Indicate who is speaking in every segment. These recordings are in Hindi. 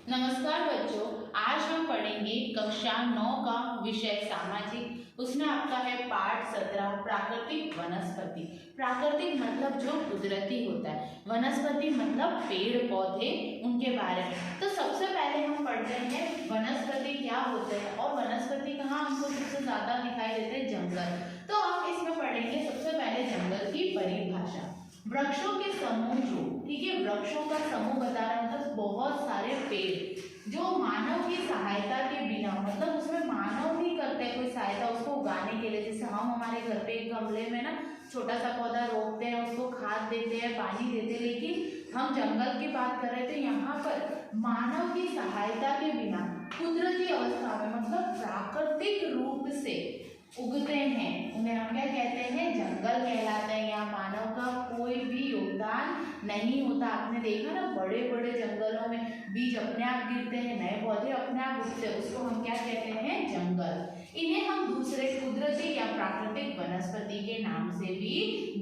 Speaker 1: नमस्कार बच्चों, आज हम पढ़ेंगे कक्षा 9 का विषय सामाजिक। उसमें आपका है पाठ 17 प्राकृतिक वनस्पति। प्राकृतिक मतलब जो कुदरती होता है, वनस्पति मतलब पेड़ पौधे, उनके बारे में। तो सबसे पहले हम पढ़ते हैं वनस्पति क्या होते हैं और वनस्पति कहाँ हमको सबसे ज्यादा दिखाई देते हैं, जंगल। तो हम इसमें पढ़ेंगे सबसे पहले जंगल की परिभाषा। वृक्षों के समूह जो, ठीक है, वृक्षों का समूह बता रहा है मतलब बहुत सारे पेड़ जो मानव की सहायता के बिना, मतलब उसमें मानव नहीं करते कोई सहायता उसको उगाने के लिए। जैसे हम हमारे घर पे एक गमले में ना छोटा सा पौधा रोपते हैं, उसको खाद देते हैं, पानी देते हैं, लेकिन हम जंगल की बात कर रहे थे। यहाँ पर मानव की सहायता के बिना कुदरती अवस्था में, मतलब प्राकृतिक रूप से उगते हैं, उन्हें हम क्या कहते हैं, जंगल कहलाते हैं। यहाँ मानव का कोई भी योगदान नहीं होता। आपने देखा ना, बड़े बड़े जंगलों में बीज अपने आप गिरते हैं, नए पौधे अपने आप उगते हैं, उसको हम क्या कहते हैं, जंगल। इन्हें हम दूसरे कुदरती या प्राकृतिक वनस्पति के नाम से भी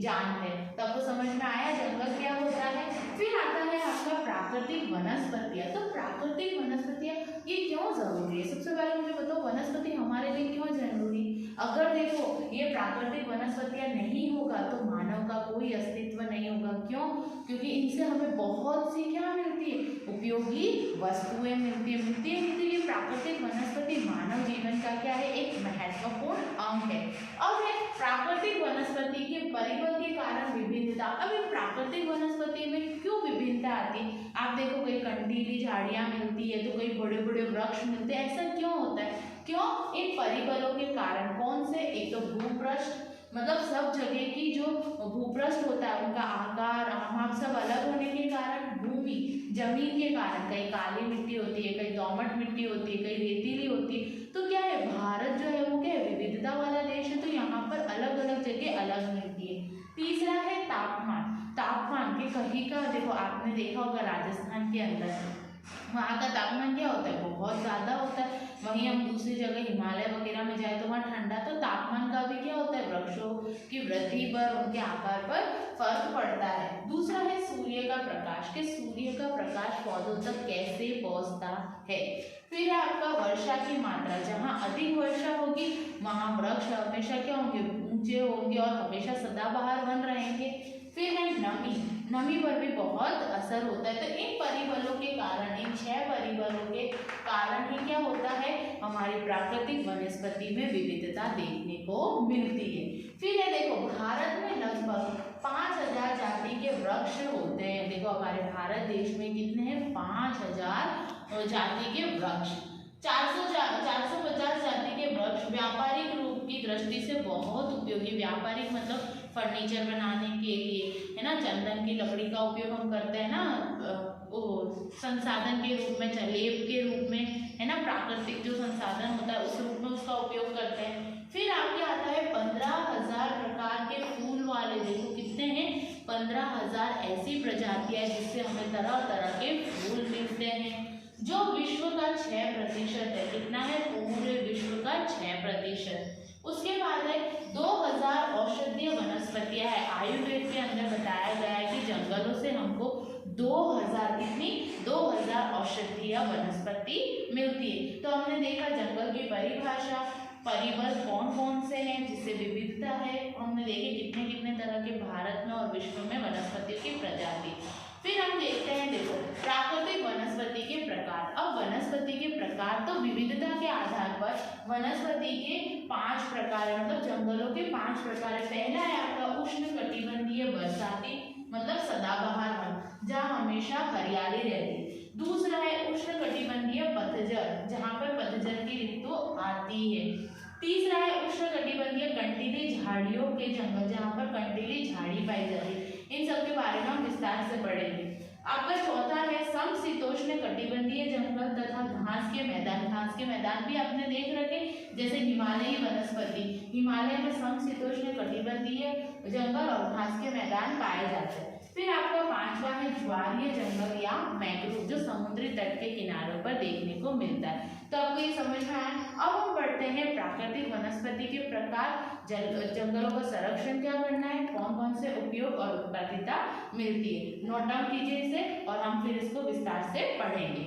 Speaker 1: जानते हैं। तो आपको समझ में आया जंगल क्या होता है। फिर आता है आपका प्राकृतिक वनस्पतियाँ। तो प्राकृतिक वनस्पतियाँ ये क्यों जरूरी है? सबसे पहले मुझे बताओ वनस्पति हमारे लिए क्यों जरूरी। अगर देखो ये प्राकृतिक वनस्पतियाँ नहीं होगा तो मानव का कोई अस्तित्व नहीं होगा। क्यों? क्योंकि इनसे हमें बहुत सी क्या मिलती है, उपयोगी वस्तुएं मिलती है। ये प्राकृतिक वनस्पति मानव जीवन का क्या है, एक महत्वपूर्ण अंग है। अब है प्राकृतिक वनस्पति के परिबल के कारण विभिन्नता। अब ये प्राकृतिक वनस्पति में क्यों विभिन्नता आती है? आप देखो कई कंटीली झाड़ियाँ मिलती है तो कई बड़े बड़े वृक्ष मिलते हैं। ऐसा क्यों होता है? क्यों? इन परिबलों के कारण। कौन से? एक तो भूपृष्ठ, मतलब सब जगह की जो भूपृष्ठ होता है उनका आकार माप सब अलग होने के कारण, भूमि जमीन के कारण, कहीं काली मिट्टी होती है, कहीं दोमट मिट्टी होती है, कहीं रेतीली होती है। तो क्या है, भारत जो है वो क्या है, विविधता वाला देश है, तो यहाँ पर अलग अलग जगह अलग मिलती है। तीसरा है तापमान। तापमान के कहीं का देखो, आपने देखा होगा राजस्थान के अंदर वहाँ का तापमान क्या होता है, बहुत ज़्यादा होता है। वहीं हम दूसरी जगह हिमालय वगैरह में जाए तो वहाँ ठंडा। तो तापमान का भी क्या होता है, वृक्षों की वृद्धि पर, उनके आकार पर फर्क पड़ता है। दूसरा है सूर्य का प्रकाश, कि सूर्य का प्रकाश पौधों तक कैसे पहुँचता है। फिर है आपका वर्षा की मात्रा। जहाँ अधिक वर्षा होगी वहाँ वृक्ष हमेशा क्या होंगे, ऊंचे होंगे और हमेशा सदाबहार बन रहेंगे। फिर है नमी। नमी पर भी बहुत असर होता है। तो इन परिबलों के कारण, इन 6 परिबलों के कारण ही क्या होता है, हमारी प्राकृतिक वनस्पति में विविधता देखने को मिलती है। फिर है देखो, भारत में लगभग 5000 जाति के वृक्ष होते हैं। देखो हमारे भारत देश में कितने हैं, 5000 जाति के वृक्ष। 450 जाति के वृक्ष व्यापारिक रूप की दृष्टि से बहुत उपयोगी। व्यापारिक मतलब फर्नीचर बनाने के लिए, है ना, चंदन की लकड़ी का उपयोग हम करते हैं ना, संसाधन के रूप में, लेप के रूप में, है ना, प्राकृतिक जो संसाधन होता है उस रूप में उसका उपयोग करते हैं। फिर आगे आता है 15,000 प्रकार के फूल वाले। देखो कितने हैं, 15,000 ऐसी प्रजातियां जिससे हमें तरह तरह के फूल मिलते हैं, जो विश्व का 6% है। कितना है, पूरे विश्व का 6%। उसके बाद है 2000 औषधीय वनस्पतियां है। आयुर्वेद के अंदर बताया गया है कि जंगलों से हमको 2000 कितनी, 2000 औषधीय वनस्पति मिलती है। तो हमने देखा जंगल की परिभाषा, परिबल कौन कौन से हैं जिससे विविधता है, हमने देखे कितने कितने तरह के भारत में और विश्व में वनस्पतियों की प्रजाति। फिर हम देखते हैं, देखो प्राकृतिक वनस्पति के प्रकार। अब वनस्पति के प्रकार, तो विविधता के आधार पर वनस्पति के 5 प्रकार, मतलब जंगलों के 5 प्रकार है। पहला है आपका उष्णकटिबंधीय बरसाती, मतलब सदाबहार वन जहाँ हमेशा हरियाली रहती है। दूसरा है उष्णकटिबंधीय पतझड़, जहाँ पर पतझड़ की ऋतु आती है। तीसरा है उष्णकटिबंधीय कंटीली झाड़ियों के जंगल, जहाँ पर कंटीली झाड़ी पाई जाती है। इन सब के बारे में हम विस्तार से पढ़ेंगे। आपका चौथा है समशीतोष्ण कटिबंधीय जंगल तथा घास के मैदान। घास के मैदान भी आपने देख रखे, जैसे हिमालयी वनस्पति, हिमालय में समशीतोष्ण कटिबंधीय जंगल और घास के मैदान पाए जाते हैं। फिर आपका 5वां है ज्वारीय जंगल या मैंग्रोव, जो समुद्री तट के किनारों पर देखने को मिलता है। तो आपको ये समझ में आया। अब हम पढ़ते हैं प्राकृतिक वनस्पति के प्रकार, जंगलों का संरक्षण क्या करना है, कौन कौन से उपयोग और उत्पादिता मिलती है। नोट डाउन कीजिए इसे और हम फिर इसको विस्तार से पढ़ेंगे।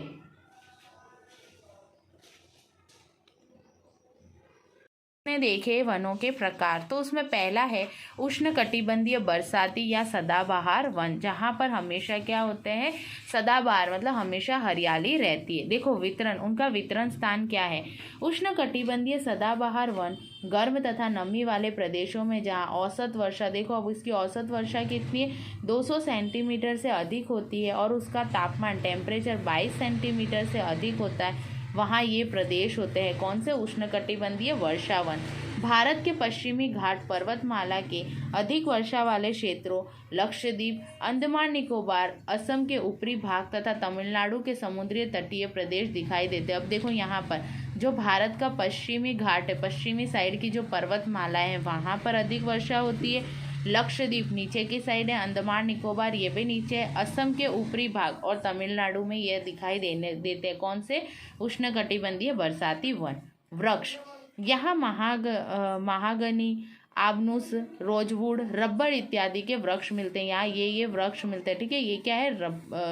Speaker 1: आपने देखे वनों के प्रकार, तो उसमें पहला है उष्णकटिबंधीय बरसाती या सदाबहार वन, जहाँ पर हमेशा क्या होते हैं, सदाबहार मतलब हमेशा हरियाली रहती है। देखो वितरण, उनका वितरण स्थान क्या है। उष्णकटिबंधीय सदाबहार वन गर्म तथा नमी वाले प्रदेशों में जहाँ औसत वर्षा, देखो अब इसकी औसत वर्षा कितनी है, 200 सेंटीमीटर से अधिक होती है और उसका तापमान टेम्परेचर 22 सेंटीमीटर से अधिक होता है, वहाँ ये प्रदेश होते हैं। कौन से? उष्णकटिबंधीय वर्षावन। भारत के पश्चिमी घाट पर्वतमाला के अधिक वर्षा वाले क्षेत्रों, लक्षद्वीप, अंडमान निकोबार, असम के ऊपरी भाग तथा तमिलनाडु के समुद्री तटीय प्रदेश दिखाई देते हैं। अब देखो यहाँ पर जो भारत का पश्चिमी घाट है, पश्चिमी साइड की जो पर्वतमाला है, वहाँ पर अधिक वर्षा होती है। लक्षद्वीप नीचे की साइड है, अंडमान निकोबार ये भी नीचे है, असम के ऊपरी भाग और तमिलनाडु में ये दिखाई देते हैं। कौन से? उष्णकटिबंधीय बरसाती वन। वृक्ष, यहाँ महागनी, आबनूस, रोजवुड, रबर इत्यादि के वृक्ष मिलते हैं। यहाँ ये वृक्ष मिलते हैं, ठीक है। ये क्या है?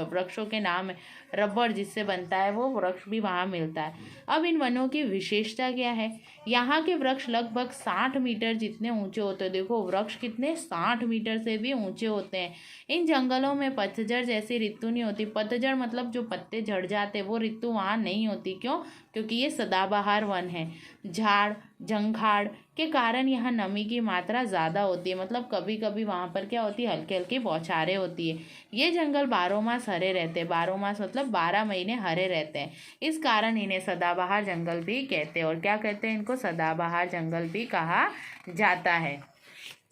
Speaker 1: वृक्षों के नाम है। रबर जिससे बनता है वो वृक्ष भी वहाँ मिलता है। अब इन वनों की विशेषता क्या है? यहाँ के वृक्ष लगभग 60 मीटर जितने ऊंचे होते हैं। देखो वृक्ष कितने, 60 मीटर से भी ऊंचे होते हैं। इन जंगलों में पतझड़ जैसी ऋतु नहीं होती। पतझड़ मतलब जो पत्ते झड़ जाते, वो ऋतु वहाँ नहीं होती। क्यों? क्योंकि ये सदाबहार वन है। झाड़ जंघाड़ के कारण यहाँ नमी की मात्रा ज़्यादा होती है, मतलब कभी कभी वहाँ पर क्या होती है, हल्की हल्की बौछारें होती है। ये जंगल 12 मास हरे रहते हैं। 12 मास मतलब 12 महीने हरे रहते हैं, इस कारण इन्हें सदाबहार जंगल भी कहते हैं। और क्या कहते हैं? इनको सदाबहार जंगल भी कहा जाता है।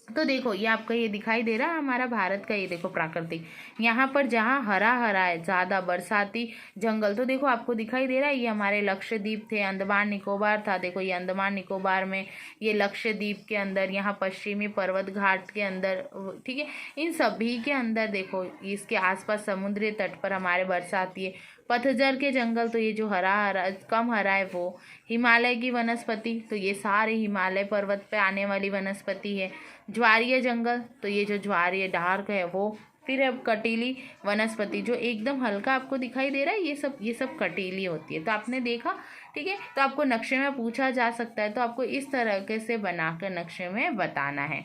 Speaker 1: तो देखो ये आपका ये दिखाई दे रहा है हमारा भारत का, ये देखो प्राकृतिक, यहाँ पर जहाँ हरा हरा है ज़्यादा बरसाती जंगल, तो देखो आपको दिखाई दे रहा है। ये हमारे लक्षद्वीप थे, अंडमान निकोबार था। देखो ये अंडमान निकोबार में, ये लक्षद्वीप के अंदर, यहाँ पश्चिमी पर्वत घाट के अंदर, ठीक है। इन सभी के अंदर देखो इसके आसपास समुद्री तट पर हमारे बरसाती है। पतझड़ के जंगल, तो ये जो हरा हरा कम हरा है वो। हिमालय की वनस्पति, तो ये सारे हिमालय पर्वत पे आने वाली वनस्पति है। ज्वारीय जंगल, तो ये जो ज्वारीय डार्क है वो। फिर अब कटीली वनस्पति जो एकदम हल्का आपको दिखाई दे रहा है, ये सब कटीली होती है। तो आपने देखा, ठीक है। तो आपको नक्शे में पूछा जा सकता है, तो आपको इस तरह से बनाकर नक्शे में बताना है।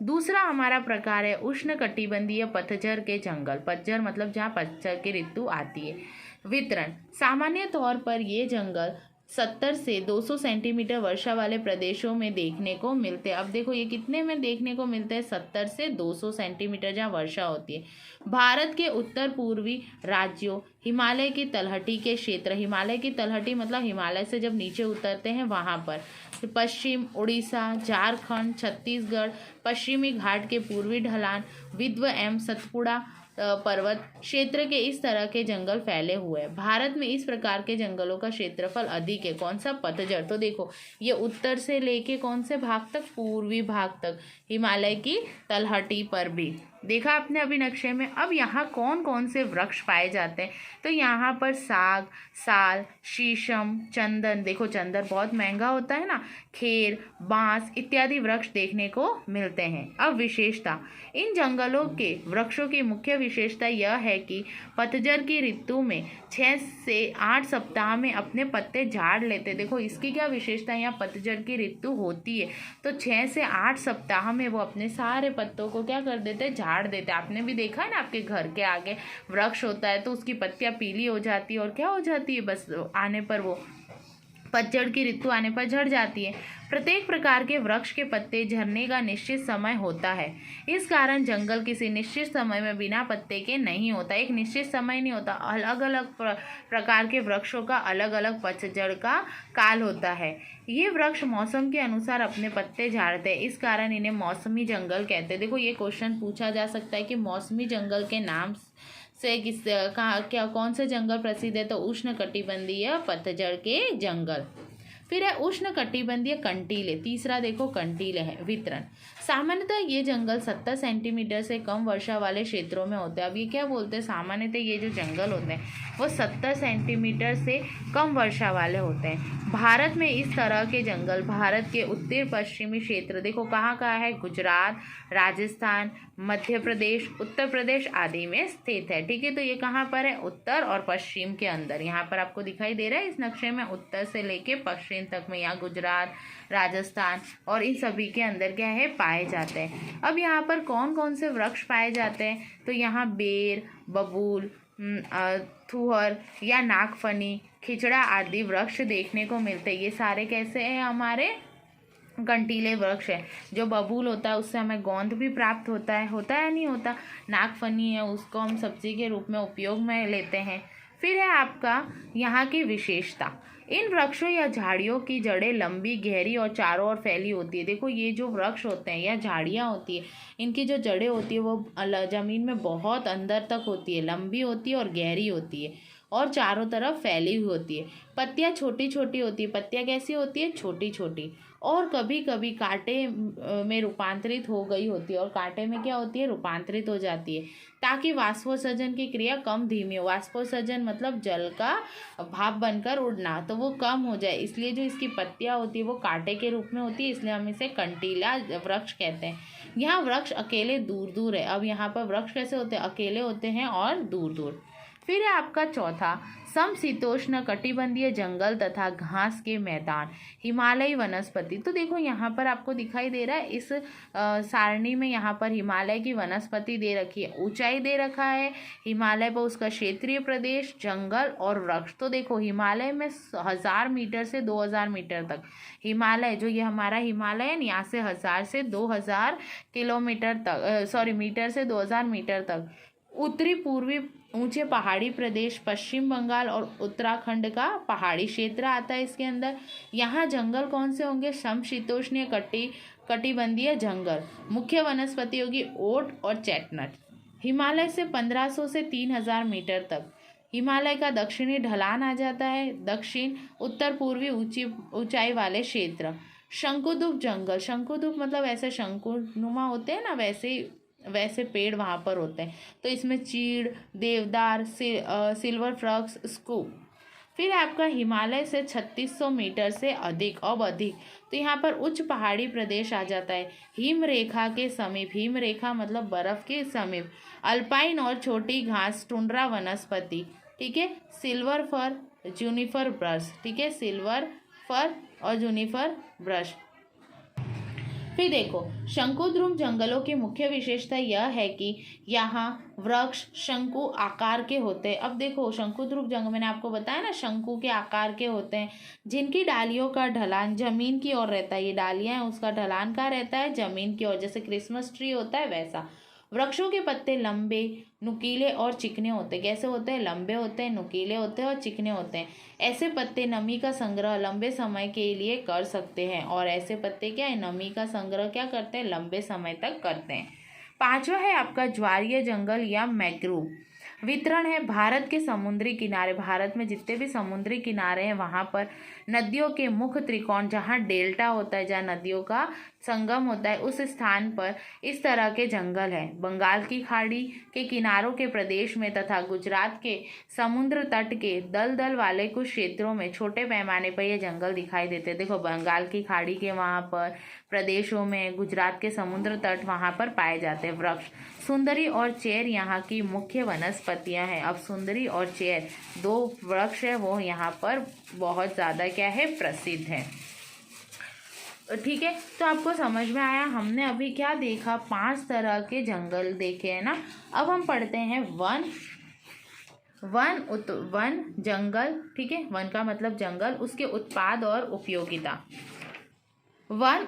Speaker 1: दूसरा हमारा प्रकार है उष्णकटिबंधीय पतझड़ के जंगल। पतझड़ मतलब जहाँ पतझड़ की ऋतु आती है। वितरण, सामान्य तौर पर ये जंगल 70 से 200 सेंटीमीटर वर्षा वाले प्रदेशों में देखने को मिलते हैं। अब देखो ये कितने में देखने को मिलते हैं? 70 से 200 सेंटीमीटर जहाँ वर्षा होती है। भारत के उत्तर पूर्वी राज्यों, हिमालय की तलहटी के क्षेत्र, हिमालय की तलहटी मतलब हिमालय से जब नीचे उतरते हैं वहाँ पर, पश्चिम उड़ीसा, झारखंड, छत्तीसगढ़, पश्चिमी घाट के पूर्वी ढलान, विंध्य एवं सतपुड़ा पर्वत क्षेत्र के इस तरह के जंगल फैले हुए हैं। भारत में इस प्रकार के जंगलों का क्षेत्रफल अधिक है। कौन सा? पतझड़। तो देखो ये उत्तर से लेके कौन से भाग तक? पूर्वी भाग तक, हिमालय की तलहटी पर भी। देखा आपने अभी नक्शे में। अब यहाँ कौन कौन से वृक्ष पाए जाते हैं? तो यहाँ पर साग, साल, शीशम, चंदन, देखो चंदन बहुत महंगा होता है ना, खेर, बांस इत्यादि वृक्ष देखने को मिलते हैं। अब विशेषता, इन जंगलों के वृक्षों की मुख्य विशेषता यह है कि पतझड़ की ऋतु में 6 से 8 सप्ताह में अपने पत्ते झाड़ लेते। देखो इसकी क्या विशेषता है, यहाँ पतझड़ की ऋतु होती है तो 6 से 8 सप्ताह में वो अपने सारे पत्तों को क्या कर देते? झाड़ देते। आपने भी देखा है ना, आपके घर के आगे वृक्ष होता है तो उसकी पत्तियां पीली हो जाती है और क्या हो जाती है, बस आने पर वो पतझड़ की ऋतु आने पर झड़ जाती है। प्रत्येक प्रकार के वृक्ष के पत्ते झड़ने का निश्चित समय होता है, इस कारण जंगल किसी निश्चित समय में बिना पत्ते के नहीं होता। एक निश्चित समय नहीं होता, अलग अलग प्रकार के वृक्षों का अलग अलग पतझड़ का काल होता है। ये वृक्ष मौसम के अनुसार अपने पत्ते झाड़ते हैं, इस कारण इन्हें मौसमी जंगल कहते हैं। देखो ये क्वेश्चन पूछा जा सकता है कि मौसमी जंगल के नाम से क्या कौन से जंगल प्रसिद्ध है? तो उष्णकटिबंधीय पतझड़ के जंगल। फिर है उष्णकटिबंधीय कंटीले। तीसरा देखो कंटीले है। वितरण, सामान्यतः ये जंगल 70 सेंटीमीटर से कम वर्षा वाले क्षेत्रों में होते हैं। अब ये क्या बोलते हैं, सामान्यतः ये जो जंगल होते हैं वो 70 सेंटीमीटर से कम वर्षा वाले होते हैं। भारत में इस तरह के जंगल भारत के उत्तर पश्चिमी क्षेत्र, देखो कहाँ कहाँ है, गुजरात, राजस्थान, मध्य प्रदेश, उत्तर प्रदेश आदि में स्थित है। ठीक है, तो ये कहाँ पर है, उत्तर और पश्चिम के अंदर। यहाँ पर आपको दिखाई दे रहा है इस नक्शे में, उत्तर से लेके पश्चिम तक में यहाँ गुजरात, राजस्थान और इन सभी के अंदर क्या है, पाए जाते हैं। अब यहाँ पर कौन कौन से वृक्ष पाए जाते हैं, तो यहाँ बेर, बबूल, थुहर या नागफनी, खिचड़ा आदि वृक्ष देखने को मिलते हैं। ये सारे कैसे हैं, हमारे कंटीले वृक्ष है। जो बबूल होता है उससे हमें गोंद भी प्राप्त होता है या नहीं होता। नागफनी है, उसको हम सब्जी के रूप में उपयोग में लेते हैं। फिर है आपका यहाँ की विशेषता, इन वृक्षों या झाड़ियों की जड़ें लंबी, गहरी और चारों ओर फैली होती है। देखो ये जो वृक्ष होते हैं या झाड़ियाँ होती है, इनकी जो जड़ें होती है वो ज़मीन में बहुत अंदर तक होती है, लंबी होती है और गहरी होती है और चारों तरफ फैली हुई होती है। पत्तियाँ छोटी छोटी होती है। पत्तियाँ कैसी होती है, छोटी छोटी, और कभी कभी कांटे में रूपांतरित हो गई होती है, और कांटे में क्या होती है, रूपांतरित हो जाती है, ताकि वाष्पोत्सर्जन की क्रिया कम धीमी हो। वाष्पोत्सर्जन मतलब जल का भाप बनकर उड़ना, तो वो कम हो जाए, इसलिए जो इसकी पत्तियाँ होती है वो कांटे के रूप में होती है, इसलिए हम इसे कंटीला वृक्ष कहते हैं। यहाँ वृक्ष अकेले दूर दूर है। अब यहाँ पर वृक्ष कैसे होते हैं, अकेले होते हैं और दूर दूर। फिर है आपका चौथा, समशीतोष्ण कटिबंधीय जंगल तथा घास के मैदान, हिमालयी वनस्पति। तो देखो यहाँ पर आपको दिखाई दे रहा है इस सारणी में, यहाँ पर हिमालय की वनस्पति दे रखी है, ऊंचाई दे रखा है हिमालय पर, उसका क्षेत्रीय प्रदेश, जंगल और वृक्ष। तो देखो हिमालय में 1000 मीटर से 2000 मीटर तक, हिमालय जो ये हमारा हिमालय है यहाँ से 1000 से 2000 किलोमीटर तक, मीटर से 2000 मीटर तक। उत्तरी पूर्वी ऊंचे पहाड़ी प्रदेश, पश्चिम बंगाल और उत्तराखंड का पहाड़ी क्षेत्र आता है इसके अंदर। यहाँ जंगल कौन से होंगे, समशीतोष्णीय कटिबंधीय जंगल। मुख्य वनस्पति होगी ओट और चेस्टनट। हिमालय से 1500 से 3000 मीटर तक हिमालय का दक्षिणी ढलान आ जाता है, दक्षिण उत्तर पूर्वी ऊंचाई वाले क्षेत्र। शंकुधुप जंगल, शंकुधुप मतलब ऐसे शंकुनुमा होते हैं ना, वैसे पेड़ वहाँ पर होते हैं। तो इसमें चीड़, देवदार, सिल्वर फ्रॉक्स, स्कूप। फिर आपका हिमालय से 3600 मीटर से अधिक, अब अधिक, तो यहाँ पर उच्च पहाड़ी प्रदेश आ जाता है। हिम रेखा के समीप, हिम रेखा मतलब बर्फ के समीप, अल्पाइन और छोटी घास, टुंड्रा वनस्पति। ठीक है, सिल्वर फर, जूनिफर ब्रश। ठीक है, सिल्वर फर और जूनिफर ब्रश। फिर देखो शंकुद्रुम जंगलों की मुख्य विशेषता यह है कि यहाँ वृक्ष शंकु आकार के होते हैं। अब देखो शंकुद्रुम जंगल, मैंने आपको बताया ना, शंकु के आकार के होते हैं, जिनकी डालियों का ढलान जमीन की ओर रहता है। ये डालियाँ हैं, उसका ढलान कहाँ रहता है, जमीन की ओर, जैसे क्रिसमस ट्री होता है वैसा। वृक्षों के पत्ते लंबे, नुकीले और चिकने होते हैं। कैसे होते हैं, लंबे होते हैं, नुकीले होते हैं और चिकने होते हैं। ऐसे पत्ते नमी का संग्रह लंबे समय के लिए कर सकते हैं, और ऐसे पत्ते क्या है, नमी का संग्रह क्या करते हैं, लंबे समय तक करते हैं। पांचवा है आपका ज्वारीय जंगल या मैंग्रोव। वितरण है भारत के समुद्री किनारे, भारत में जितने भी समुद्री किनारे हैं वहाँ पर नदियों के मुख्य त्रिकोण, जहाँ डेल्टा होता है, जहाँ नदियों का संगम होता है, उस स्थान पर इस तरह के जंगल है। बंगाल की खाड़ी के किनारों के प्रदेश में तथा गुजरात के समुद्र तट के दलदल वाले कुछ क्षेत्रों में छोटे पैमाने पर यह जंगल दिखाई देते हैं। देखो बंगाल की खाड़ी के वहाँ पर प्रदेशों में, गुजरात के समुद्र तट वहाँ पर पाए जाते हैं वृक्ष। सुंदरी और चेर यहाँ की मुख्य वनस्पतियाँ हैं। अब सुंदरी और चेर दो वृक्ष है, वो यहाँ पर बहुत ज़्यादा क्या है, प्रसिद्ध है। ठीक है, तो आपको समझ में आया, हमने अभी क्या देखा, 5 तरह के जंगल देखे हैं ना। अब हम पढ़ते हैं वन जंगल। ठीक है, वन का मतलब जंगल, उसके उत्पाद और उपयोगिता।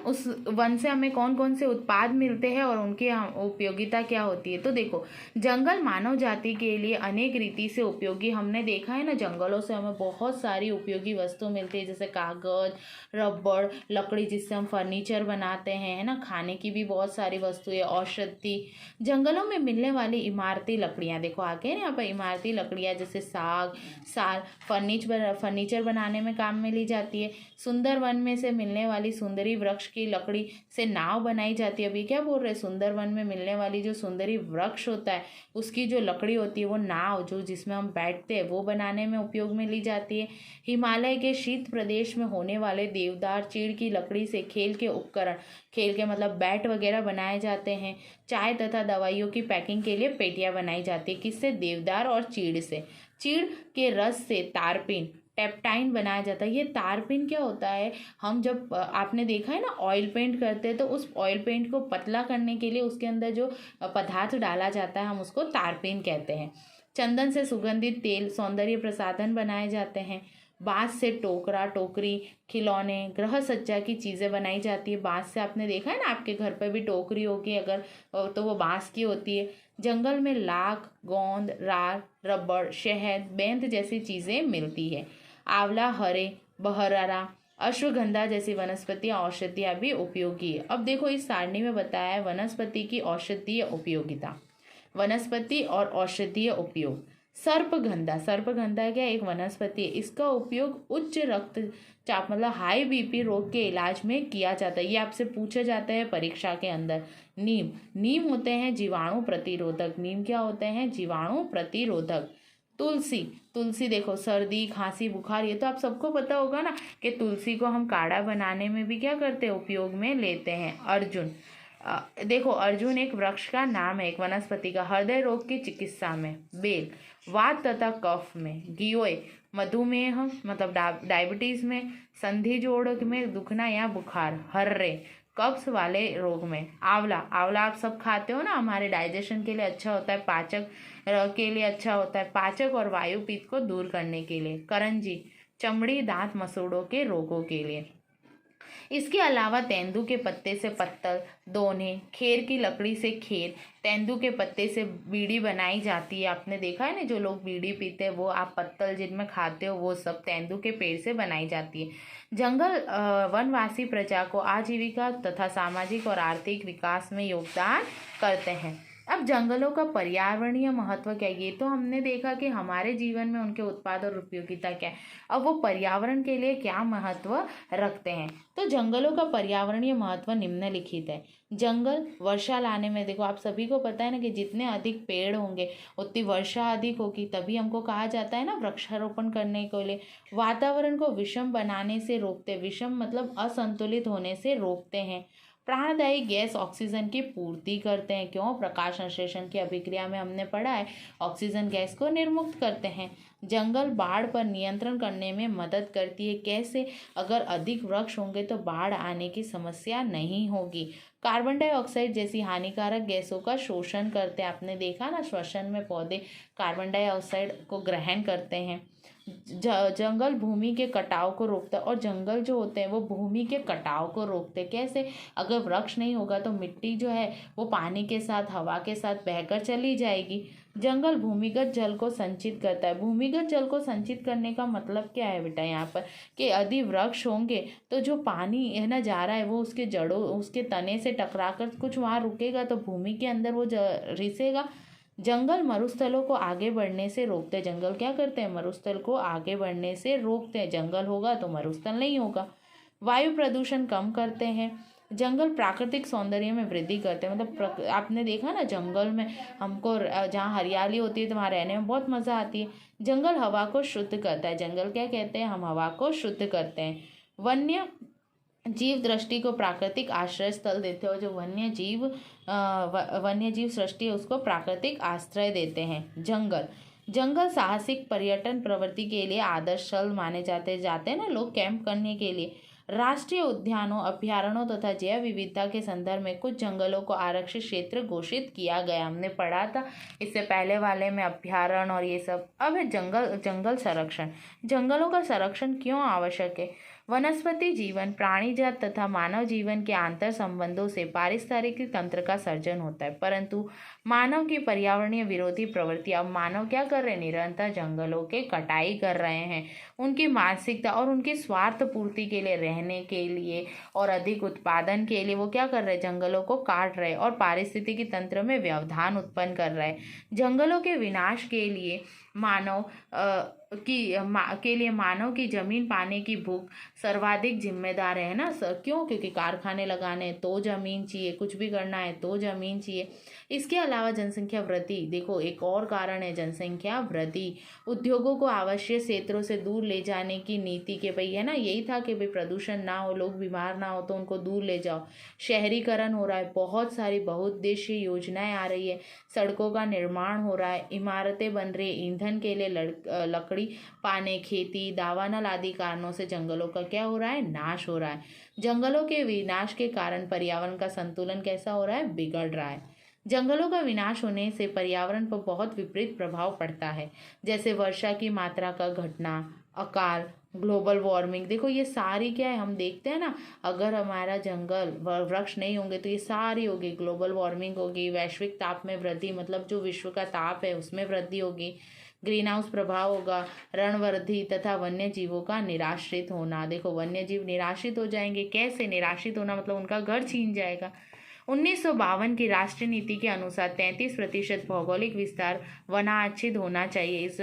Speaker 1: उस वन से हमें कौन कौन से उत्पाद मिलते हैं और उनकी उपयोगिता क्या होती है। तो देखो जंगल मानव जाति के लिए अनेक रीति से उपयोगी, हमने देखा है ना, जंगलों से हमें बहुत सारी उपयोगी वस्तु मिलती है, जैसे कागज, रबड़, लकड़ी जिससे हम फर्नीचर बनाते हैं, है ना, खाने की भी बहुत सारी वस्तुएं, औषधि। जंगलों में मिलने वाली इमारती लकड़ियाँ, देखो आगे ना यहाँ पर इमारती लकड़ियाँ जैसे साल फर्नीचर बनाने में काम में ली जाती है। सुंदर वन में से मिलने वाली सुंदरी सुंदरी वृक्ष की लकड़ी से नाव बनाई जाती है। अभी क्या बोल रहे हैं, सुंदरवन में मिलने वाली जो सुंदरी वृक्ष होता है उसकी जो लकड़ी होती है वो नाव जो जिसमें हम बैठते हैं वो बनाने में उपयोग में ली जाती है। हिमालय के शीत प्रदेश में होने वाले देवदार चीड़ की लकड़ी से खेल के उपकरण, खेल के मतलब बैट वगैरह बनाए जाते हैं। चाय तथा दवाइयों की पैकिंग के लिए पेटियां बनाई जाती है। किससे? देवदार और चीड़ से। चीड़ के रस से तारपीन, टेप्टाइन बनाया जाता है। ये तारपीन क्या होता है, हम जब आपने देखा है ना ऑयल पेंट करते हैं तो उस ऑयल पेंट को पतला करने के लिए उसके अंदर जो पदार्थ डाला जाता है हम उसको तारपीन कहते हैं। चंदन से सुगंधित तेल, सौंदर्य प्रसाधन बनाए जाते हैं। बांस से टोकरा, टोकरी, खिलौने, गृह सज्जा की चीज़ें बनाई जाती है। बांस से आपने देखा है ना, आपके घर पर भी टोकरी होगी अगर तो वो बांस की होती है। जंगल में लाख, गोंद, रार, रबड़, शहद, बेंत जैसी चीज़ें मिलती है। आंवला, हरे, बहरारा, अश्वगंधा जैसी वनस्पतियाँ औषधियाँ भी उपयोगी है। अब देखो इस सारणी में बताया है वनस्पति की औषधीय उपयोगिता, वनस्पति और औषधीय उपयोग। सर्पगंधा, सर्पगंधा क्या एक वनस्पति है, इसका उपयोग उच्च रक्तचाप मतलब हाई बीपी रोग के इलाज में किया जाता है। ये आपसे पूछा जाता है परीक्षा के अंदर। नीम, नीम होते हैं जीवाणु प्रतिरोधक। नीम क्या होते हैं? जीवाणु प्रतिरोधक। तुलसी, तुलसी देखो सर्दी, खांसी, बुखार ये तो आप सबको पता होगा ना कि तुलसी को हम काढ़ा बनाने में भी क्या करते हैं, उपयोग में लेते हैं। अर्जुन, देखो अर्जुन एक वृक्ष का नाम है, एक वनस्पति का। हृदय रोग की चिकित्सा में। बेल, वात तथा कफ में। गियोय, मधुमेह मतलब डायबिटीज में। संधि जोड़ में दुखना या बुखार। हर्रे, कब्ज वाले रोग में। आंवला, आंवला आप सब खाते हो ना, हमारे डाइजेशन के लिए अच्छा होता है, पाचक के लिए अच्छा होता है, पाचक और वायु पित्त को दूर करने के लिए। करंजी, चमड़ी, दांत, मसूड़ों के रोगों के लिए। इसके अलावा तेंदू के पत्ते से पत्तल, दोने, खेर की लकड़ी से खेर, तेंदू के पत्ते से बीड़ी बनाई जाती है। आपने देखा है ना, जो लोग बीड़ी पीते हैं वो आप पत्तल जिनमें खाते हो वो सब तेंदू के पेड़ से बनाई जाती है। जंगल वनवासी प्रजा को आजीविका तथा सामाजिक और आर्थिक विकास में योगदान करते हैं। अब जंगलों का पर्यावरणीय महत्व क्या है, ये तो हमने देखा कि हमारे जीवन में उनके उत्पाद और उपयोगिता क्या है। अब वो पर्यावरण के लिए क्या महत्व रखते हैं, तो जंगलों का पर्यावरणीय महत्व निम्नलिखित है। जंगल वर्षा लाने में, देखो आप सभी को पता है ना कि जितने अधिक पेड़ होंगे उतनी वर्षा अधिक होगी, तभी हमको कहा जाता है ना वृक्षारोपण करने के लिए। वातावरण को विषम बनाने से रोकते, विषम मतलब असंतुलित होने से रोकते हैं। प्राणदायी गैस ऑक्सीजन की पूर्ति करते हैं। क्यों? प्रकाश संश्लेषण की अभिक्रिया में हमने पढ़ा है ऑक्सीजन गैस को निर्मुक्त करते हैं। जंगल बाढ़ पर नियंत्रण करने में मदद करती है। कैसे? अगर अधिक वृक्ष होंगे तो बाढ़ आने की समस्या नहीं होगी। कार्बन डाइऑक्साइड जैसी हानिकारक गैसों का शोषण करते हैं। आपने देखा ना, श्वसन में पौधे कार्बन डाइऑक्साइड को ग्रहण करते हैं। जंगल भूमि के कटाव को रोकता है, और जंगल जो होते हैं वो भूमि के कटाव को रोकते हैं। कैसे? अगर वृक्ष नहीं होगा तो मिट्टी जो है वो पानी के साथ, हवा के साथ बहकर चली जाएगी। जंगल भूमिगत जल को संचित करता है। भूमिगत जल को संचित करने का मतलब क्या है बेटा यहाँ पर, कि यदि वृक्ष होंगे तो जो पानी है ना जा रहा है वो उसके जड़ों, उसके तने से टकराकर कुछ वहाँ रुकेगा तो भूमि के अंदर वो रिसेगा। जंगल मरुस्थलों को आगे बढ़ने से रोकते हैं। जंगल क्या करते हैं? मरुस्थल को आगे बढ़ने से रोकते हैं। जंगल होगा तो मरुस्थल नहीं होगा। वायु प्रदूषण कम करते हैं। जंगल प्राकृतिक सौंदर्य में वृद्धि करते हैं। मतलब आपने देखा ना, जंगल में हमको जहाँ हरियाली होती है तो वहाँ रहने में बहुत मज़ा आती है। जंगल हवा को शुद्ध करता है। जंगल क्या कहते हैं? हम हवा को शुद्ध करते हैं। वन्य जीव दृष्टि को प्राकृतिक आश्रय स्थल देते हैं, और जो वन्य जीव सृष्टि है उसको प्राकृतिक आश्रय देते हैं। जंगल साहसिक पर्यटन प्रवृत्ति के लिए आदर्श स्थल माने जाते हैं ना लोग कैंप करने के लिए। राष्ट्रीय उद्यानों, अभ्यारण्यों तथा जैव विविधता के संदर्भ में कुछ जंगलों को आरक्षित क्षेत्र घोषित किया गया। हमने पढ़ा था इससे पहले वाले में अभ्यारण्य और ये सब। अब है जंगल संरक्षण। जंगलों का संरक्षण क्यों आवश्यक है? वनस्पति जीवन, प्राणीजात तथा मानव जीवन के आंतर संबंधों से पारिस्थितिकी तंत्र का सर्जन होता है, परंतु मानव की पर्यावरणीय विरोधी प्रवृत्ति, अब मानव क्या कर रहे हैं? निरंतर जंगलों के कटाई कर रहे हैं। उनकी मानसिकता और उनकी स्वार्थ पूर्ति के लिए, रहने के लिए और अधिक उत्पादन के लिए वो क्या कर रहे हैं? जंगलों को काट रहे हैं और पारिस्थितिकी तंत्र में व्यवधान उत्पन्न कर रहे हैं। जंगलों के विनाश के लिए मानव के लिए मानव की जमीन पाने की भूख सर्वाधिक जिम्मेदार है ना सर। क्यों? क्योंकि कारखाने लगाने हैं तो जमीन चाहिए, कुछ भी करना है तो जमीन चाहिए। इसके अलावा जनसंख्या वृद्धि, देखो एक और कारण है जनसंख्या वृद्धि। उद्योगों को आवश्यक क्षेत्रों से दूर ले जाने की नीति के भाई है ना, यही था कि भाई प्रदूषण ना हो, लोग बीमार ना हो तो उनको दूर ले जाओ। शहरीकरण हो रहा है, बहुत सारी बहुउद्देशीय योजनाएं आ रही है, सड़कों का निर्माण हो रहा है, इमारतें बन रही, ईंधन के लिए लकड़ी पाने, खेती, दावानल आदि कारणों से जंगलों का क्या हो रहा है? नाश हो रहा है। जंगलों के विनाश के कारण पर्यावरण का संतुलन कैसा हो रहा है? बिगड़ रहा है। जंगलों का विनाश होने से पर्यावरण पर बहुत विपरीत प्रभाव पड़ता है, जैसे वर्षा की मात्रा का घटना, अकाल, ग्लोबल वार्मिंग। देखो ये सारी क्या है, हम देखते हैं ना, अगर हमारा जंगल वृक्ष नहीं होंगे तो ये सारी होगी, ग्लोबल वार्मिंग होगी, वैश्विक ताप में वृद्धि, मतलब जो विश्व का ताप है उसमें वृद्धि होगी, ग्रीन हाउस प्रभाव होगा, रणवृद्धि तथा वन्य जीवों का निराश्रित होना। देखो वन्य जीव निराश्रित हो जाएंगे। कैसे निराश्रित होना? मतलब उनका घर छीन जाएगा। 1952 की राष्ट्रीय नीति के अनुसार 33% भौगोलिक विस्तार वनाच्छिद होना चाहिए। इस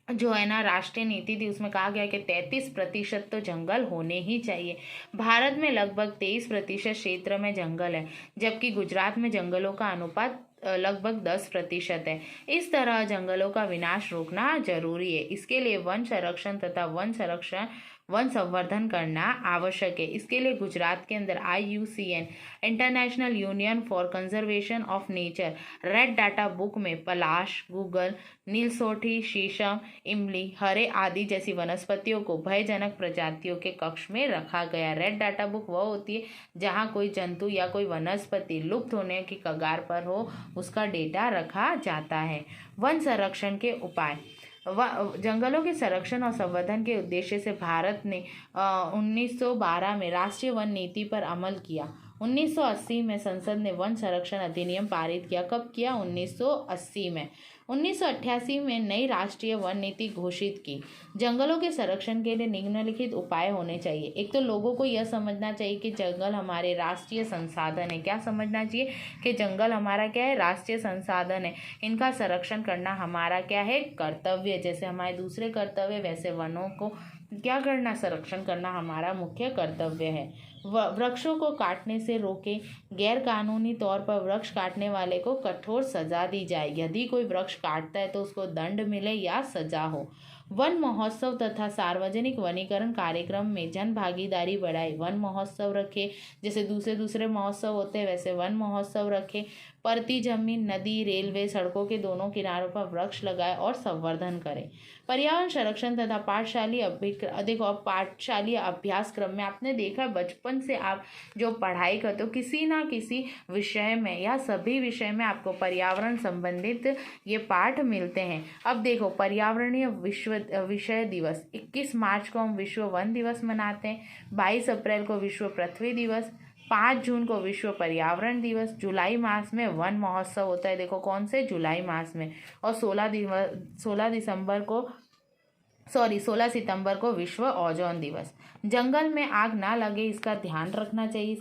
Speaker 1: जो है ना राष्ट्रीय नीति थी उसमें कहा गया कि 33% तो जंगल होने ही चाहिए। भारत में लगभग 23% क्षेत्र में जंगल है, जबकि गुजरात में जंगलों का अनुपात लगभग 10% है। इस तरह जंगलों का विनाश रोकना जरूरी है। इसके लिए वन संरक्षण तथा वन संवर्धन करना आवश्यक है। इसके लिए गुजरात के अंदर IUCN international union for conservation of nature red data book में पलाश, गूगल, नीलसोठी, शीशम, इमली, हरे आदि जैसी वनस्पतियों को भयजनक प्रजातियों के कक्ष में रखा गया। रेड डाटा बुक वह होती है जहाँ कोई जंतु या कोई वनस्पति लुप्त होने की कगार पर हो, उसका डेटा रखा जाता है। वन संरक्षण के उपाय, जंगलों के संरक्षण और संवर्धन के उद्देश्य से भारत ने 1912 में राष्ट्रीय वन नीति पर अमल किया। 1980 में संसद ने वन संरक्षण अधिनियम पारित किया। कब किया? 1980 में। 1988 में नई राष्ट्रीय वन नीति घोषित की। जंगलों के संरक्षण के लिए निम्नलिखित उपाय होने चाहिए। एक तो लोगों को यह समझना चाहिए कि जंगल हमारे राष्ट्रीय संसाधन है। क्या समझना चाहिए? कि जंगल हमारा क्या है? राष्ट्रीय संसाधन है। इनका संरक्षण करना हमारा क्या है? कर्तव्य। जैसे हमारे दूसरे कर्तव्य वैसे वनों को क्या करना? संरक्षण करना हमारा मुख्य कर्तव्य है। वृक्षों को काटने से रोके, गैर कानूनी तौर पर वृक्ष काटने वाले को कठोर सजा दी जाए। यदि कोई वृक्ष काटता है तो उसको दंड मिले या सजा हो। वन महोत्सव तथा सार्वजनिक वनीकरण कार्यक्रम में जन भागीदारी बढ़ाए। वन महोत्सव रखे, जैसे दूसरे महोत्सव होते हैं वैसे वन महोत्सव रखे। परती जमीन, नदी, रेलवे, सड़कों के दोनों किनारों पर वृक्ष लगाए और संवर्धन करें। पर्यावरण संरक्षण तथा पाठशाली अभ्यासक्रम में आपने देखा बचपन से आप जो पढ़ाई करते हो किसी ना किसी विषय में या सभी विषय में आपको पर्यावरण संबंधित ये पाठ मिलते हैं। अब देखो पर्यावरणीय विषय दिवस 21 मार्च को हम विश्व वन दिवस मनाते हैं, 22 अप्रैल को विश्व पृथ्वी दिवस, 5 जून को विश्व पर्यावरण दिवस, जुलाई मास में वन महोत्सव होता है। देखो कौन से? जुलाई मास में। और 16 सितंबर को विश्व ओजोन दिवस। जंगल में आग ना लगे इसका ध्यान रखना चाहिए।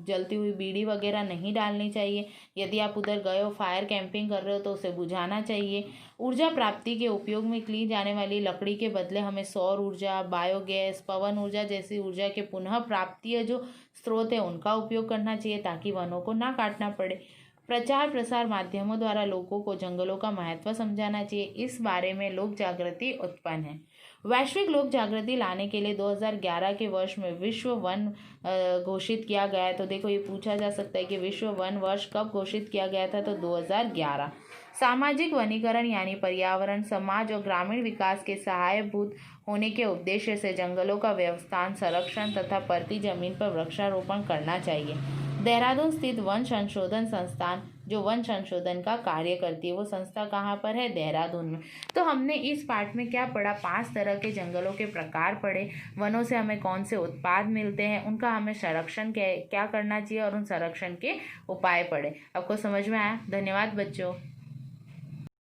Speaker 1: जलती हुई बीड़ी वगैरह नहीं डालनी चाहिए। यदि आप उधर गए हो, फायर कैंपिंग कर रहे हो तो उसे बुझाना चाहिए। ऊर्जा प्राप्ति के उपयोग में ली जाने वाली लकड़ी के बदले हमें सौर ऊर्जा, बायोगैस, पवन ऊर्जा जैसी ऊर्जा के पुनः प्राप्ति जो स्रोत है उनका उपयोग करना चाहिए ताकि वनों को ना काटना पड़े। प्रचार प्रसार माध्यमों द्वारा लोगों को जंगलों का महत्व समझाना चाहिए। इस बारे में लोक जागृति उत्पन्न है। वैश्विक लोक जागृति लाने के लिए 2011 के वर्ष में विश्व वन घोषित किया गया है। तो देखो ये पूछा जा सकता है कि विश्व वन वर्ष कब घोषित किया गया था? तो 2011। सामाजिक वनीकरण यानी पर्यावरण, समाज और ग्रामीण विकास के सहायभूत होने के उद्देश्य से जंगलों का व्यवस्थान, संरक्षण तथा परती जमीन पर वृक्षारोपण करना चाहिए। देहरादून स्थित वन संशोधन संस्थान जो वन संशोधन का कार्य करती है वो संस्था कहाँ पर है? देहरादून में। तो हमने इस पाठ में क्या पढ़ा? 5 तरह के जंगलों के प्रकार पढ़े। वनों से हमें कौन से उत्पाद मिलते हैं, उनका हमें संरक्षण क्या करना चाहिए और उन संरक्षण के उपाय पढ़े। आपको समझ में आया? धन्यवाद बच्चों।